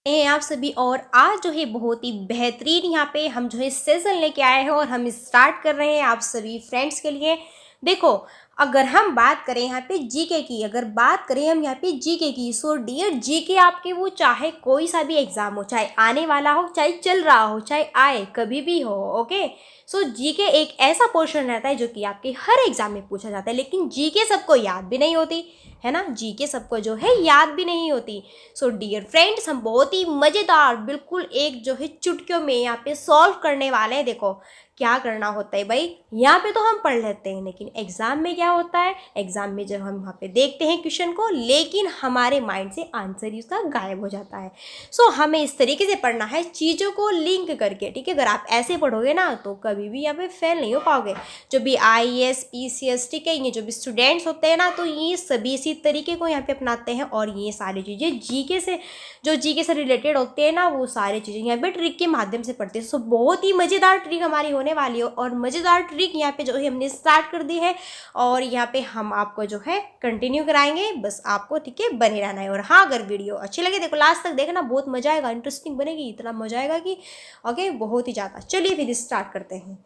हैं आप सभी। और आज जो है बहुत ही बेहतरीन यहाँ पे हम जो है सेशन लेके आए हैं और हम स्टार्ट कर रहे हैं आप सभी फ्रेंड्स के लिए। देखो, अगर हम बात करें यहाँ पे जीके की, अगर बात करें हम यहाँ पे जीके की, सो डियर जीके आपके वो चाहे कोई सा भी एग्जाम हो, चाहे आने वाला हो, चाहे चल रहा हो, चाहे आए, कभी भी हो, ओके। सो जीके एक ऐसा पोर्शन रहता है जो कि आपके हर एग्जाम में पूछा जाता है, लेकिन जीके सबको याद भी नहीं होती है ना, जीके सबको जो है याद भी नहीं होती। सो डियर फ्रेंड्स, हम बहुत ही मज़ेदार बिल्कुल एक जो है चुटकियों में यहाँ पे सॉल्व करने वाले हैं। देखो क्या करना होता है भाई, यहाँ पे तो हम पढ़ लेते हैं, लेकिन एग्जाम में क्या होता है, एग्जाम में जब हम वहाँ पे देखते हैं क्वेश्चन को, लेकिन हमारे माइंड से आंसर ही उसका गायब हो जाता है। सो हमें इस तरीके से पढ़ना है चीज़ों को लिंक करके, ठीक है। अगर आप ऐसे पढ़ोगे ना तो कभी भी यहाँ पे फेल नहीं हो पाओगे। जो भी IAS PCS, ठीक है, ये जो भी स्टूडेंट्स होते हैं ना, तो ये सभी इसी तरीके को यहाँ पे अपनाते हैं और ये सारी चीज़ें जीके से, जो जीके से रिलेटेड होते हैं ना, वो सारी चीज़ें यहाँ पे ट्रिक के माध्यम से पढ़ते हैं। सो बहुत ही मज़ेदार ट्रिक हमारी होने वाली हो, और मज़ेदार ट्रिक यहाँ पे जो है हमने स्टार्ट कर दी है, और यहाँ पे हम आपको जो है कंटिन्यू कराएंगे। बस आपको, ठीक है, बने रहना है। और हाँ, अगर वीडियो अच्छी लगे देखो लास्ट तक देखना, बहुत मज़ा आएगा, इंटरेस्टिंग बनेगी, इतना मज़ा आएगा कि ओके, बहुत ही ज़्यादा। चलिए फिर स्टार्ट करते हैं।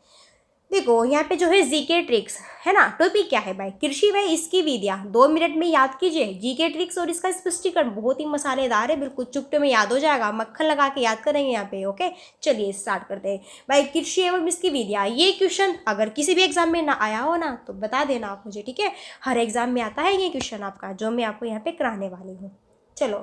देखो यहाँ पे जो है जीके ट्रिक्स है ना, टॉपिक क्या है भाई, कृषि में इसकी विधियाँ 2 मिनट में याद कीजिए। जीके ट्रिक्स और इसका स्पष्टीकरण बहुत ही मसालेदार है, बिल्कुल चुटकी में याद हो जाएगा, मक्खन लगा के याद करेंगे यहाँ पे, ओके। चलिए स्टार्ट करते हैं भाई। कृषि एवं इसकी विधियाँ, ये क्वेश्चन अगर किसी भी एग्जाम में ना आया हो ना तो बता देना आप मुझे, ठीक है। हर एग्जाम में आता है ये क्वेश्चन आपका, जो मैं आपको यहाँ पे कराने वाली हूँ। चलो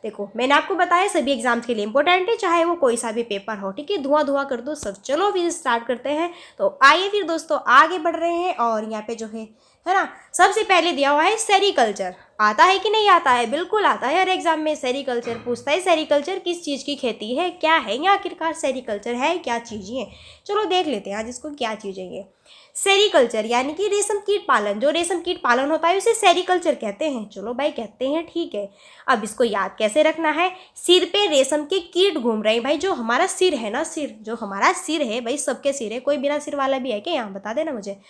देखो, मैंने आपको बताया सभी एग्जाम्स के लिए इंपॉर्टेंट है, चाहे वो कोई सा भी पेपर हो, ठीक है, धुआं धुआं कर दो सब। चलो फिर स्टार्ट करते हैं। तो आइए फिर दोस्तों आगे बढ़ रहे हैं। और यहाँ पे जो है ना, सबसे पहले दिया हुआ है सेरीकल्चर। आता है कि नहीं आता है, बिल्कुल आता है, हर एग्जाम में सेरीकल्चर पूछता है। सेरीकल्चर किस चीज़ की खेती है, क्या है ये आखिरकार सेरीकल्चर है, क्या चीज़ें हैं, चलो देख लेते हैं आज इसको क्या चीज़ें ये। सेरीकल्चर यानी कि रेशम कीट पालन, जो रेशम कीट पालन होता है उसे सेरीकल्चर कहते हैं। चलो भाई कहते हैं, ठीक है। अब इसको याद कैसे रखना है, सिर पे रेशम के कीट घूम रहे हैं। भाई जो हमारा सिर है ना, सिर, जो हमारा सिर है भाई, सबके सिर है, कोई बिना सिर वाला भी है क्या, यहाँ बता देना मुझे।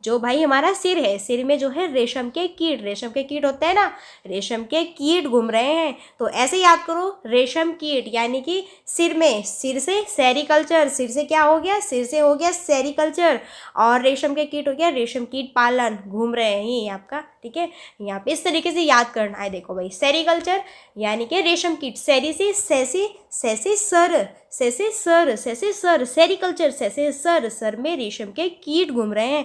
जो भाई हमारा सिर है, सिर में जो है रेशम के कीट होते हैं ना, रेशम के कीट घूम रहे हैं। तो ऐसे याद करो, रेशम कीट यानी कि सिर में, सिर से सेरीकल्चर, सिर से क्या हो गया, सिर से हो गया सेरीकल्चर, और रेशम के कीट हो गया रेशम कीट पालन, घूम रहे हैं ये आपका, ठीक है। यहाँ पे इस तरीके से याद करना है। देखो भाई, सेरीकल्चर यानी कि रेशम कीट, सेरी से सैसी, सैसी सर, सैसे सर, सैसे सर, सेरीकल्चर सैसे सर, सर में रेशम के कीट घूम रहे हैं।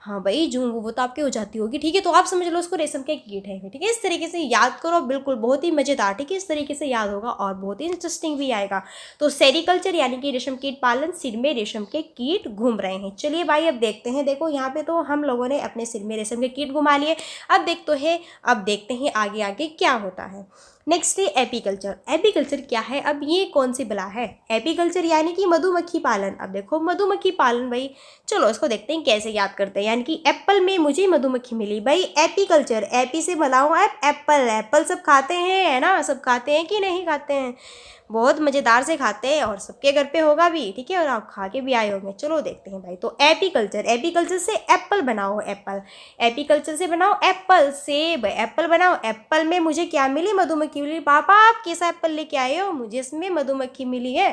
हाँ भाई, जूं वो तो आपकी हो जाती होगी, ठीक है, तो आप समझ लो उसको रेशम के कीट है, ठीक है। इस तरीके से याद करो, बिल्कुल बहुत ही मज़ेदार, ठीक है, इस तरीके से याद होगा और बहुत ही इंटरेस्टिंग भी आएगा। तो सेरीकल्चर यानी कि रेशम कीट पालन, सिर में रेशम के कीट घूम रहे हैं। चलिए भाई अब देखते हैं। देखो यहाँ पे तो हम लोगों ने अपने सिर में रेशम के कीट घुमा लिए। अब देखते हैं आगे आगे क्या होता है। नेक्स्ट है एपीकल्चर। एपीकल्चर क्या है, अब ये कौन सी बला है, एपीकल्चर यानी कि मधुमक्खी पालन। अब देखो मधुमक्खी पालन भाई, चलो इसको देखते हैं कैसे याद करते हैं। यानी कि एप्पल में मुझे मधुमक्खी मिली, भाई एपीकल्चर, एपी से बना हुआ एप्पल। एप्पल सब खाते हैं है ना, सब खाते हैं कि नहीं खाते हैं, बहुत मज़ेदार से खाते हैं, और सबके घर पे होगा भी, ठीक है, और आप खा के भी आए होंगे। चलो देखते हैं भाई। तो एपीकल्चर, एपीकल्चर से एप्पल बनाओ, एप्पल, एपीकल्चर से बनाओ एप्पल, सेब, एप्पल बनाओ। एप्पल में मुझे क्या मिली, मधुमक्खी मिली। पापा आप कैसा एप्पल लेके आए हो, मुझे इसमें मधुमक्खी मिली है।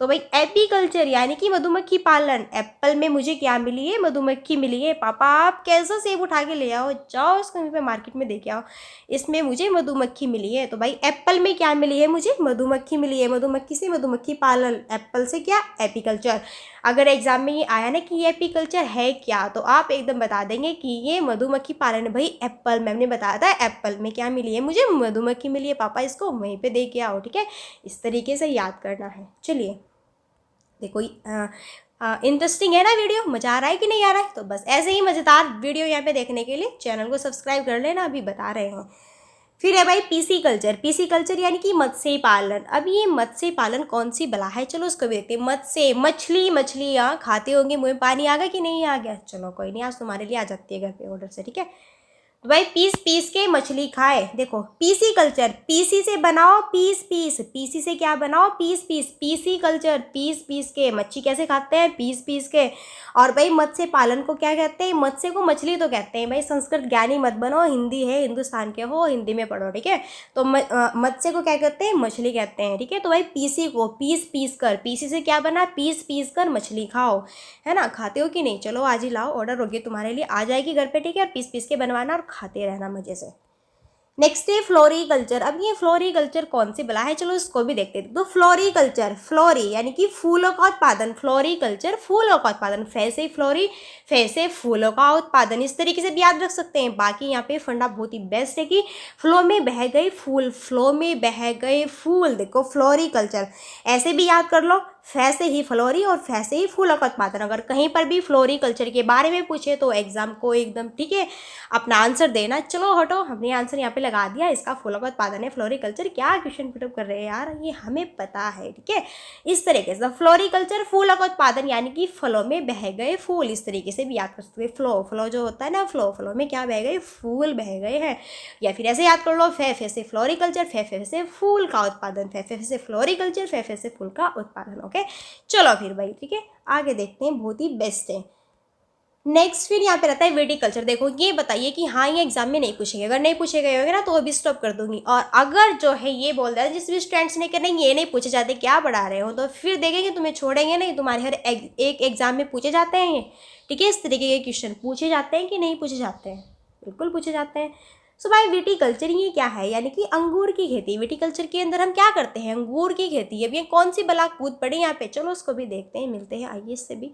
तो भाई एपीकल्चर यानी कि मधुमक्खी पालन, एप्पल में मुझे क्या मिली है, मधुमक्खी मिली है। पापा आप कैसा सेब उठा के ले आओ, जाओ उसको कहीं पे मार्केट में देके आओ, इसमें मुझे मधुमक्खी मिली है। तो भाई एप्पल में क्या मिली है, मुझे मधुमक्खी मिली है। मधुमक्खी से मधुमक्खी पालन, एप्पल से क्या, एपीकल्चर। अगर एग्जाम में ये आया ना कि ये एपीकल्चर है क्या, तो आप एकदम बता देंगे कि ये मधुमक्खी पालन है। भाई एप्पल, मैम ने बताया था एप्पल में क्या मिली है, मुझे मधुमक्खी मिली है। पापा इसको वहीं पे दे के आओ, ठीक है, इस तरीके से याद करना है। चलिए देखो, इंटरेस्टिंग है ना वीडियो, मज़ा आ रहा है कि नहीं आ रहा है। तो बस ऐसे ही मज़ेदार वीडियो यहाँ पे देखने के लिए चैनल को सब्सक्राइब कर लेना, अभी बता रहे हैं। फिर है भाई पीसी कल्चर। पीसी कल्चर यानी कि मत्स्य पालन। अब ये मत्स्य पालन कौन सी बला है, चलो उसको भी देखते हैं। मत्स्य, मछली, मछलियाँ खाते होंगे, मुँह में पानी आ गया कि नहीं आ गया, चलो कोई नहीं, आज तुम्हारे लिए आ जाती है घर पे ऑर्डर से, ठीक है। तो भाई पीस पीस के मछली खाए। देखो पीसी कल्चर, पीसी से बनाओ पीस पीस, पीसी से क्या बनाओ पीस पीस, पीसी कल्चर पीस पीस के। मच्छी कैसे खाते हैं पीस पीस के। और भाई मत्स्य पालन को क्या कहते हैं, मत्स्य को मछली तो कहते हैं। भाई संस्कृत ज्ञानी मत बनो, हिंदी है, हिंदुस्तान के हो, हिंदी में पढ़ो, ठीक है। तो मत्स्य को क्या कहते हैं, मछली कहते हैं, ठीक है। तो भाई पीसी को पीस पीस कर, पीसी से क्या बना पीस पीस कर मछली खाओ, है ना। खाते हो कि नहीं, चलो आज ही लाओ, ऑर्डर हो गया तुम्हारे लिए, आ जाएगी घर पे, ठीक है। पीस पीस के बनवाना और खाते रहना मजे से। नेक्स्ट है फ्लोरीकल्चर। अब ये फ्लोरीकल्चर कौन सी बला है, चलो इसको भी देखते हैं। तो फ्लोरीकल्चर, फ्लोरी यानी कि फूलों का उत्पादन, फ्लोरीकल्चर फूलों का उत्पादन, फैसे फ्लोरी, फैसे फूलों का उत्पादन, इस तरीके से भी याद रख सकते हैं। बाकी यहाँ पे फंडा बहुत ही बेस्ट है कि फ्लो में बह गए फूल, फ्लो में बह गए फूल, देखो फ्लोरीकल्चर ऐसे भी याद कर लो, फैसे ही फ्लोरी और फैसे ही फूलों का उत्पादन। अगर कहीं पर भी फ्लोरीकल्चर के बारे में पूछे तो एग्जाम को एकदम ठीक है अपना आंसर देना। चलो हटो, हमने आंसर यहाँ पे लगा दिया, इसका फूलों का उत्पादन है फ्लोरीकल्चर। क्या क्वेश्चन पुटअप कर रहे हैं यार, ये हमें पता है, ठीक है। इस तरीके से फ्लोरीकल्चर फूलों का उत्पादन यानी कि फलों में बह गए फूल, इस तरीके से भी याद कर सकते हैं। फ्लो, फ्लो जो होता है ना, फ्लो, फ्लो में क्या बह गए फूल बह गए हैं। या फिर ऐसे याद कर लो, फे से फ्लोरीकल्चर, फे से फूल का उत्पादन, फे से फ्लोरीकल्चर, फे से फूल का उत्पादन। ओके चलो फिर भाई, ठीक है आगे देखते हैं, बहुत ही बेस्ट है। नेक्स्ट फिर यहाँ पे रहता है विटिकल्चर। देखो ये बताइए कि हाँ ये एग्जाम में नहीं पूछेंगे, अगर नहीं पूछे गए होंगे ना तो अभी स्टॉप कर दूंगी। और अगर जो है ये बोल रहा है जिस भी स्टूडेंट्स ने कहना ये नहीं पूछे जाते क्या पढ़ा रहे हो, तो फिर देखेंगे तुम्हें छोड़ेंगे नहीं, तुम्हारे हर एक एग्जाम में पूछे जाते हैं ये, ठीक है। इस तरीके के क्वेश्चन पूछे जाते हैं कि नहीं पूछे जाते हैं, बिल्कुल पूछे जाते हैं। सो भाई विटिकल्चर ये क्या है, यानी कि अंगूर की खेती। विटिकल्चर के अंदर हम क्या करते हैं, अंगूर की खेती। अब ये कौन सी बला कूद पड़ी यहाँ पे, चलो उसको भी देखते हैं, मिलते हैं आइए इससे भी।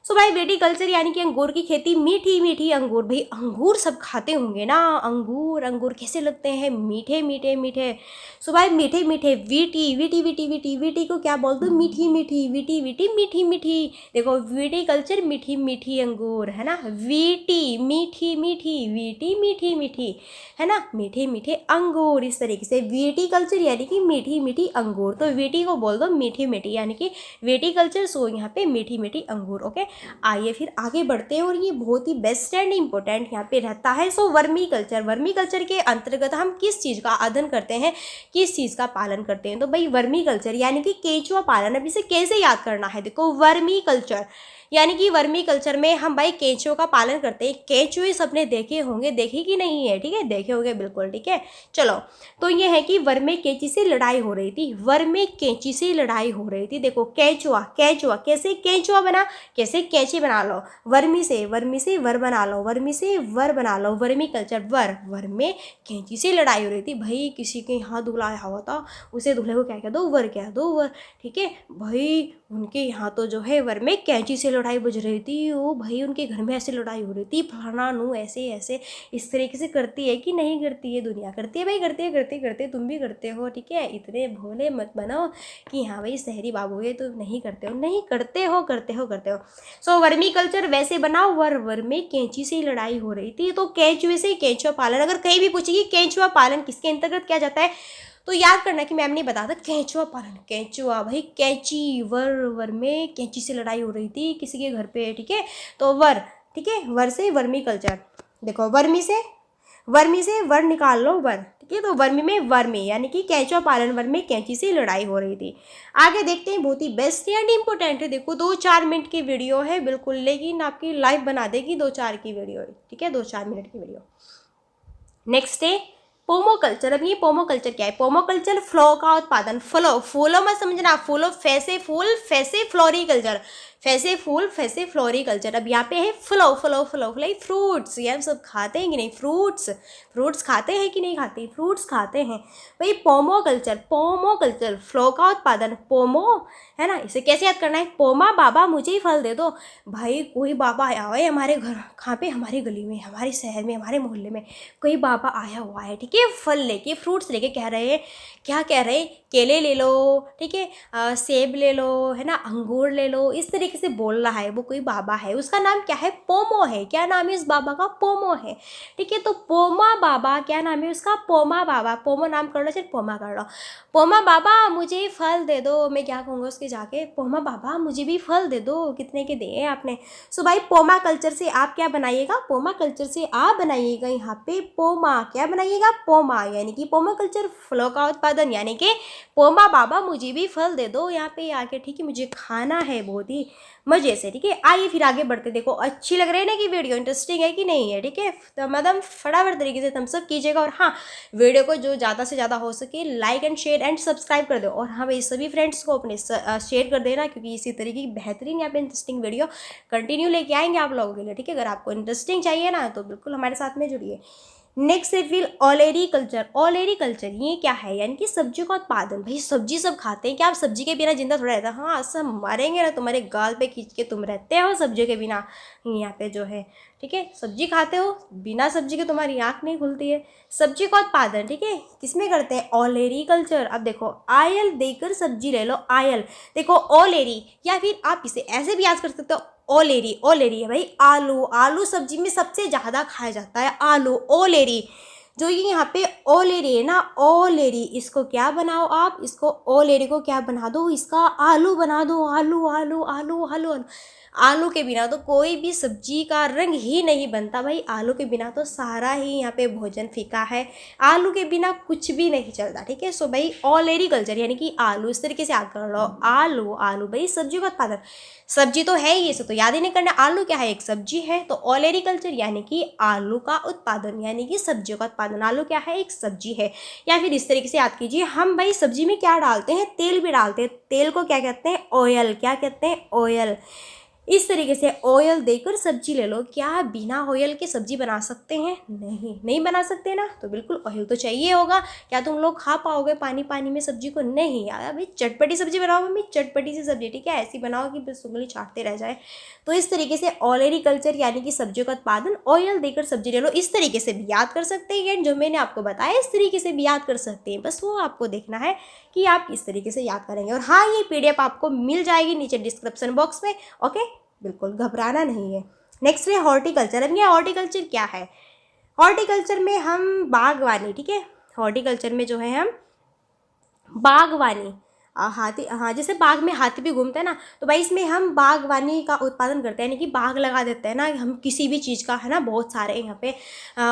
सो भाई विटिकल्चर यानी कि अंगूर की खेती, मीठी मीठी अंगूर। भाई अंगूर सब खाते होंगे ना, अंगूर, अंगूर कैसे लगते हैं, मीठे मीठे मीठे। सो भाई मीठे मीठे, VT VT VT VT, VT को क्या बोलते हो मीठी मीठी, वीटी वीटी मीठी मीठी। देखो विटिकल्चर मीठी मीठी अंगूर, है ना, वीटी मीठी मीठी, वीटी मीठी मीठी, है ना, मीठे मीठे अंगूर। इस तरीके से विटिकल्चर यानी कि मीठी मीठी अंगूर, तो वीटी को बोल दो मीठी मीठी, यानी कि विटिकल्चर। सो यहाँ पे मीठी मीठी अंगूर। ओके आइए फिर आगे बढ़ते हैं, और ये बहुत ही बेस्ट एंड इंपॉर्टेंट यहाँ पे रहता है। सो वर्मी कल्चर, वर्मी कल्चर के अंतर्गत हम किस चीज़ का अध्ययन करते हैं, किस चीज़ का पालन करते हैं। तो भाई वर्मी कल्चर यानी कि केंचुआ पालन। अब इसे कैसे याद करना है, देखो वर्मी कल्चर यानी कि वर्मी कल्चर में हम भाई केंचुओं का पालन करते हैं। केंचुए सबने देखे होंगे, देखे कि नहीं है, ठीक है देखे होंगे बिल्कुल, ठीक है। चलो तो ये है कि वर में कैंची से लड़ाई हो रही थी, वर में कैंची से लड़ाई हो रही थी। देखो केंचुआ, केंचुआ कैसे केंचुआ बना, कैसे कैंची बना लो, वर्मी से वर बना लो, वर्मी से वर बना लो, वर्मी कल्चर वर, वर में कैंची से लड़ाई हो रही थी। भाई किसी के यहाँ दूल्हा आया हुआ था, उसे दूल्हे को क्या कह दो, वर कह दो, वर, ठीक है। भाई उनके यहाँ तो जो है वर में कैंची से लड़ाई बज रही थी, ओ भाई उनके घर में ऐसे लड़ाई हो रही थी, फलाना नू ऐसे ऐसे, इस तरीके से करती है कि नहीं करती है, दुनिया करती है भाई, करती है, करते करते तुम भी करते हो, ठीक है। इतने भोले मत बनो कि हाँ भाई शहरी बाबू है तो नहीं करते हो, नहीं करते हो, करते हो, करते हो। सो वर्मी कल्चर वैसे बनाओ, वर में कैंची से लड़ाई हो रही थी, तो केंचुए से केंचुआ पालन। अगर कहीं भी पूछेगी केंचुआ पालन किसके अंतर्गत किया जाता है, तो याद करना कि मैम ने बताया था केंचुआ पालन, केंचुआ भाई कैंची, वर में कैंची से लड़ाई हो रही थी किसी के घर पे, ठीक है। तो वर, ठीक है, वर से वर्मी कल्चर। देखो वर्मी से वर निकाल लो, वर, ठीक है। तो वर्मी में वर्मी यानी कि केंचुआ पालन, वर में कैंची से लड़ाई हो रही थी। आगे देखते हैं, बहुत ही बेस्ट एंड इंपॉर्टेंट है। देखो 2-4 मिनट की वीडियो है बिल्कुल, लेकिन आपकी लाइव बना देगी 2-4 की वीडियो, ठीक है, 2-4 मिनट की वीडियो। नेक्स्ट है पोमोकल्चर। अब ये पोमोकल्चर क्या है, पोमोकल्चर फ्लो का उत्पादन, फ्लो, फूलों में समझना, फूलों फैसे फूल, फैसे फ्लोरिकल्चर, फैसे फूल, फैसे फ्लोरिकल्चर। अब यहाँ पे है flow, flow flow fly, fruits, ये हम सब खाते हैं कि नहीं, फ्रूट्स, फ्रूट्स खाते हैं कि नहीं खाते, फ्रूट्स खाते हैं भाई। पोमोकल्चर, पोमोकल्चर फ्लो का उत्पादन, पोमो, है ना, इसे कैसे याद करना है, पोमा बाबा मुझे ही फल दे दो। भाई कोई बाबा आया हुआ है हमारे घर, कहाँ पे, हमारी गली में, हमारे शहर में, हमारे मोहल्ले में कोई बाबा आया हुआ है, ठीक है, फल लेके, फ्रूट्स लेके कह रहे हैं, क्या कह रहे हैं, केले ले लो, ठीक है, सेब ले लो, है ना, अंगूर ले लो, इस तरीके तरीके से बोल रहा है, वो कोई बाबा है, उसका नाम क्या है, पोमो है। क्या नाम है इस बाबा का, पोमो है, ठीक है। तो पोमा बाबा, क्या नाम है उसका, पोमा बाबा। पोमो नाम कर लो, चल पोमा कर लो। पोमा बाबा मुझे फल दे दो, मैं क्या कहूँगा उसके जाके, पोमा बाबा मुझे भी फल दे दो, कितने के दिए आपने। सो भाई पोमा कल्चर से आप क्या बनाइएगा, पोमा कल्चर से आप बनाइएगा यहाँ पे पोमा, क्या बनाइएगा, पोमा, यानी कि पोमा कल्चर, फलों का उत्पादन, यानी कि पोमा बाबा मुझे भी फल दे दो यहाँ पे आके, ठीक है, मुझे खाना है बहुत ही मजे से, ठीक है। आइए फिर आगे बढ़ते, देखो अच्छी लग रही है ना कि वीडियो, इंटरेस्टिंग है कि नहीं है, ठीक है। तो मतलब फटाफट तरीके से थम्स अप कीजिएगा, और हाँ वीडियो को जो ज़्यादा से ज़्यादा हो सके like and share and subscribe कर दो, और हाँ भाई सभी फ्रेंड्स को अपने शेयर कर देना, क्योंकि इसी तरीके की बेहतरीन यहाँ पे इंटरेस्टिंग वीडियो कंटिन्यू लेके आएंगे आप लोगों के लिए, ठीक है। अगर आपको इंटरेस्टिंग चाहिए ना तो बिल्कुल हमारे साथ में जुड़िए। नेक्स्ट है फिर ऑलेरी कल्चर। ऑलेरी कल्चर ये क्या है, यानी कि सब्जी का उत्पादन। भाई सब्जी सब खाते हैं, क्या आप सब्जी के बिना जिंदा थोड़ा रहता, हाँ सब मरेंगे ना, तुम्हारे गाल पे खींच के तुम रहते हो सब्जी के बिना यहाँ पे जो है, ठीक है। सब्जी खाते हो, बिना सब्जी के तुम्हारी आँख नहीं खुलती है। सब्जी का उत्पादन, ठीक है, किसमें करते हैं, ऑलेरी कल्चर। अब देखो आयल देकर सब्जी ले लो, आयल देखो ओलेरी, या फिर आप इसे ऐसे भी याद कर सकते हो, ओलेरी। ओलेरी है भाई आलू, आलू सब्जी में सबसे ज़्यादा खाया जाता है, आलू, ओलेरी। जो ये यहाँ पे ओलेरी है ना, ओलेरी, इसको क्या बनाओ आप, इसको ओलेरी को क्या बना दो, इसका आलू बना दो, आलू आलू आलू आलू आलू। आलू के बिना तो कोई भी सब्जी का रंग ही नहीं बनता भाई, आलू के बिना तो सारा ही यहाँ पे भोजन फीका है, आलू के बिना कुछ भी नहीं चलता, ठीक है। सो भाई ऑलेरी कल्चर यानी कि आलू, इस तरीके से याद कर लो, आलू आलू भाई सब्जी का उत्पादन, सब्जी तो है ही, इसे तो याद ही नहीं करना, आलू क्या है, एक सब्जी है। तो ऑलेरी कल्चर यानी कि आलू का उत्पादन, यानी कि सब्जियों का उत्पादन, आलू क्या है, एक सब्जी है। या फिर इस तरीके से याद कीजिए, हम भाई सब्जी में क्या डालते हैं, तेल भी डालते हैं, तेल को क्या कहते हैं, ऑयल, क्या कहते हैं, ऑयल। इस तरीके से ऑयल देकर सब्जी ले लो, क्या बिना ऑयल के सब्जी बना सकते हैं, नहीं नहीं बना सकते ना, तो बिल्कुल ऑयल तो चाहिए होगा। क्या तुम लोग खा पाओगे पानी पानी में सब्जी को, नहीं यार भाई चटपटी सब्जी बनाओ मम्मी, चटपटी सी सब्जी, ठीक है, ऐसी बनाओ कि बस उंगली चाटते रह जाए। तो इस तरीके से ऑलेरी कल्चर यानी कि सब्जियों का उत्पादन, ऑयल देकर सब्जी ले लो, इस तरीके से भी याद कर सकते हैं, जो मैंने आपको बताया इस तरीके से भी याद कर सकते हैं, बस वो आपको देखना है कि आप इस तरीके से याद करेंगे। और हाँ ये PDF आपको मिल जाएगी नीचे डिस्क्रिप्शन बॉक्स में, ओके, बिल्कुल घबराना नहीं है। नेक्स्ट है हॉर्टिकल्चर। अब ये हॉर्टिकल्चर क्या है, हॉर्टिकल्चर में हम बागवानी, ठीक है, हॉर्टिकल्चर में जो है हम बागवानी, हाथी, हाँ जैसे बाग में हाथी भी घूमते हैं ना, तो भाई इसमें हम बागवानी का उत्पादन करते हैं, यानी कि बाग लगा देते हैं ना हम किसी भी चीज़ का, है ना, बहुत सारे यहाँ पे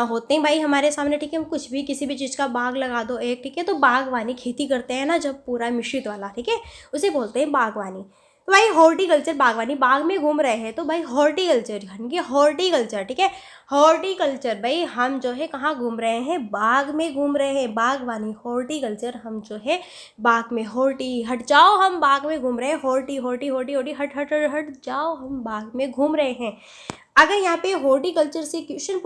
होते हैं भाई हमारे सामने, ठीक है, हम कुछ भी किसी भी चीज़ का बाग लगा दो एक, ठीक है। तो बागवानी खेती करते हैं ना जब पूरा मिश्रित वाला, ठीक है, उसे बोलते हैं बागवानी। तो भाई हॉर्टिकल्चर बागवानी, बाग में घूम रहे हैं तो भाई हॉर्टिकल्चर यानी कि हॉर्टिकल्चर, ठीक है, हॉर्टिकल्चर भाई हम जो है कहाँ घूम रहे हैं, बाग में घूम रहे हैं, बागवानी, हॉर्टिकल्चर हम जो है बाग में, हॉर्टी हट जाओ हम बाग में घूम रहे हैं, हॉर्टी हॉर्टी हॉर्टी हॉर्टी हट हट हट हट जाओ हम बाग में घूम रहे हैं। अगर यहाँ पे हॉर्टिकल्चर से क्वेश्चन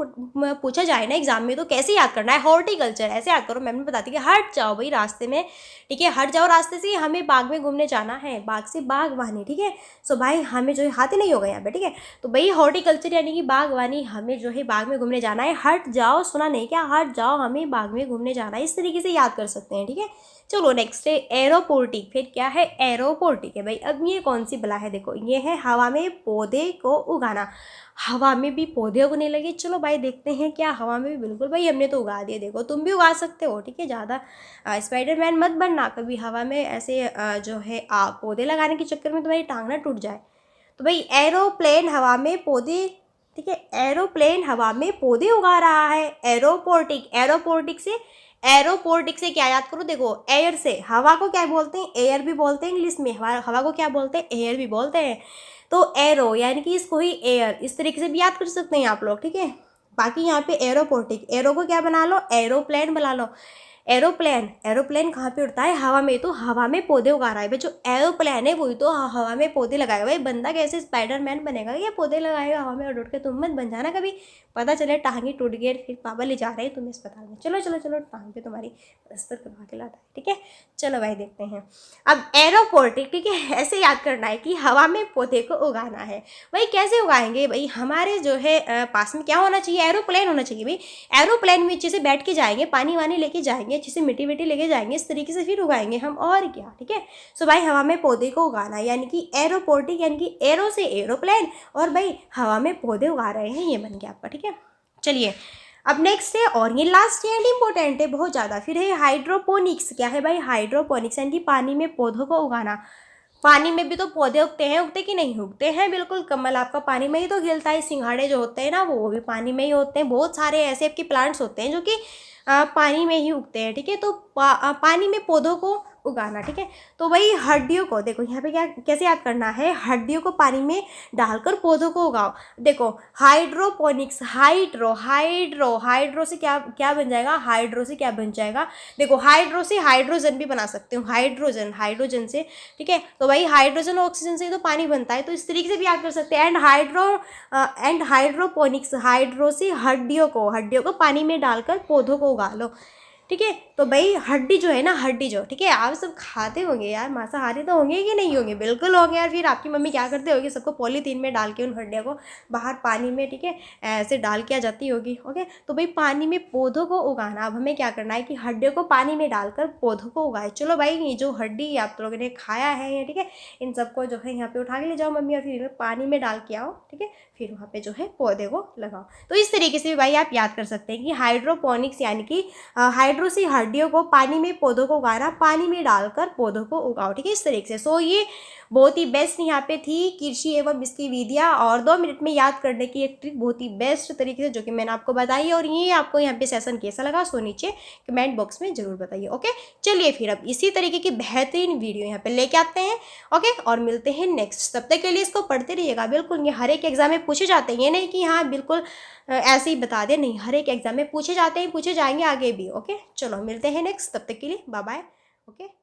पूछा जाए ना एग्जाम में तो कैसे याद करना है, हॉर्टिकल्चर ऐसे याद करो, मैम ने बताती है हट जाओ भाई रास्ते में, ठीक है, हट जाओ रास्ते से, हमें बाग में घूमने जाना है, बाग से बागवानी, ठीक है। सो भाई हमें जो है हाथी नहीं होगा यहाँ पे, ठीक है, तो भाई हॉर्टिकल्चर यानी कि बागवानी, हमें जो है बाग में घूमने जाना है, हट जाओ, सुना नहीं क्या, हट जाओ हमें बाग में घूमने जाना है, इस तरीके से याद कर सकते हैं, ठीक है। चलो नेक्स्ट है एरोपोर्टिक। फिर क्या है, एरोपोर्टिक है भाई। अब ये कौन सी बला है, देखो ये है हवा में पौधे को उगाना, हवा में भी पौधे उगने लगे, चलो भाई देखते हैं क्या हवा में भी, बिल्कुल भाई हमने तो उगा दिए, देखो तुम भी उगा सकते हो, ठीक है, ज़्यादा स्पाइडरमैन मत बनना कभी हवा में ऐसे जो है पौधे लगाने के चक्कर में तुम्हारी टांग ना टूट जाए। तो भाई एरोप्लेन हवा में पौधे, ठीक है, एरोप्लेन हवा में पौधे उगा रहा है, एरोपोर्टिक, एरोपोर्टिक से, एरोपोर्टिक से क्या याद करो, देखो एयर से, हवा को क्या बोलते हैं, एयर भी बोलते हैं इंग्लिश में, हवा को क्या बोलते हैं, एयर भी बोलते हैं। तो एरो यानी कि इसको ही एयर, इस तरीके से भी याद कर सकते हैं आप लोग, ठीक है। बाकी यहाँ पे एरोपोर्टिक, एरो को क्या बना लो, एरोप्लेन बना लो, एरोप्लेन, एरोप्लेन कहाँ पे उड़ता है, हवा में, तो हवा में पौधे उगा रहा है भाई, जो एरोप्लेन है वही तो हवा में पौधे लगाएगा भाई, बंदा कैसे स्पाइडरमैन बनेगा, ये पौधे लगाएगा हवा में उड़ के, तुम मत बन जाना कभी, पता चले टांगी टूट गई फिर पापा ले जा रहे हैं तुम्हें अस्पताल में, चलो चलो चलो टांग पे तुम्हारी प्लास्टर करवा के लाता है, ठीक है। चलो भाई देखते हैं अब एरोपोर्टिक, ठीक है, ऐसे याद करना है कि हवा में पौधे को उगाना है भाई, कैसे उगाएंगे भाई, हमारे जो है पास में क्या होना चाहिए, एरोप्लेन होना चाहिए भाई, एरोप्लेन में नीचे से बैठ के जाएंगे, पानी वानी लेके जाएंगे, अच्छी सी मिट्टी विट्टी लेके जाएंगे, इस तरीके से फिर उगाएंगे हम, और क्या। ठीक है, सो भाई हवा में पौधे को उगाना यानी कि एरोपोनिक, यानी कि एरो से एरोप्लेन, और भाई हवा में पौधे उगा रहे हैं, ये बन गया आपका। ठीक है, चलिए अब नेक्स्ट है, और ये लास्ट एंड इम्पोर्टेंट है बहुत ज़्यादा, फिर है हाइड्रोपोनिक्स। क्या है भाई? हाइड्रोपोनिक्स यानी कि पानी में पौधों को उगाना। पानी में भी तो पौधे उगते हैं, उगते कि नहीं उगते हैं? बिल्कुल, कमल आपका पानी में ही तो खिलता है, सिंघाड़े जो होते हैं ना वो भी पानी में ही होते हैं, बहुत सारे ऐसे आपके प्लांट्स होते हैं जो कि पानी में ही उगते हैं। ठीक है, तो पानी में पौधों को उगाना। ठीक है, तो वही हड्डियों को देखो यहाँ पे क्या कैसे याद करना है, हड्डियों को पानी में डालकर पौधों को उगाओ। देखो हाइड्रोपोनिक्स, हाइड्रो से क्या क्या बन जाएगा, हाइड्रो से क्या बन जाएगा, देखो हाइड्रो से हाइड्रोजन भी बना सकते हो, हाइड्रोजन से। ठीक है, तो भाई हाइड्रोजन और ऑक्सीजन से ही तो पानी बनता है, तो इस तरीके से भी याद कर सकते हैं। एंड हाइड्रोपोनिक्स, हाइड्रो से हड्डियों को पानी में डालकर पौधों को उगा लो। ठीक है, तो भाई हड्डी जो है ना, हड्डी जो, ठीक है, आप सब खाते होंगे यार, मांसाहारी तो होंगे कि नहीं होंगे? बिल्कुल होंगे यार। फिर आपकी मम्मी क्या करते होगी, सबको पॉलीथीन में डाल के उन हड्डियों को बाहर पानी में, ठीक है, ऐसे डाल के आ जाती होगी। ओके, तो भाई पानी में पौधों को उगाना, अब हमें क्या करना है कि हड्डियों को पानी में डालकर पौधों को उगाए। चलो भाई, ये जो हड्डी आप लोगों ने खाया है, ठीक है, इन सबको जो है यहाँ पे उठा के ले जाओ मम्मी, और फिर इन्हें पानी में डाल के आओ। ठीक है, फिर वहाँ पे जो है पौधे को लगाओ। तो इस तरीके से भी भाई आप याद कर सकते हैं कि हाइड्रोपोनिक्स यानी कि हाइड्रो से हड्डियों को पानी में पौधों को उगाना, पानी में डालकर पौधों को उगाओ। ठीक है, इस तरीके से। सो ये बहुत ही बेस्ट यहाँ पे थी कृषि एवं इसकी विधियाँ, और 2 मिनट में याद करने की एक ट्रिक बहुत ही बेस्ट तरीके से जो कि मैंने आपको बताई। और ये आपको यहाँ पे सेशन कैसा लगा सो नीचे कमेंट बॉक्स में जरूर बताइए। ओके, चलिए फिर अब इसी तरीके की बेहतरीन वीडियो यहाँ पे लेके आते हैं। ओके, और मिलते हैं नेक्स्ट। तब तक के लिए इसको पढ़ते रहिएगा। बिल्कुल, ये हर एक एग्जाम में पूछे जाते हैं, ये नहीं कि हाँ बिल्कुल ऐसे ही बता दे, नहीं, हर एक एग्जाम में पूछे जाते हैं, पूछे जाएंगे आगे भी। ओके, चलो मिलते हैं नेक्स्ट। तब तक के लिए बाय बाय। ओके।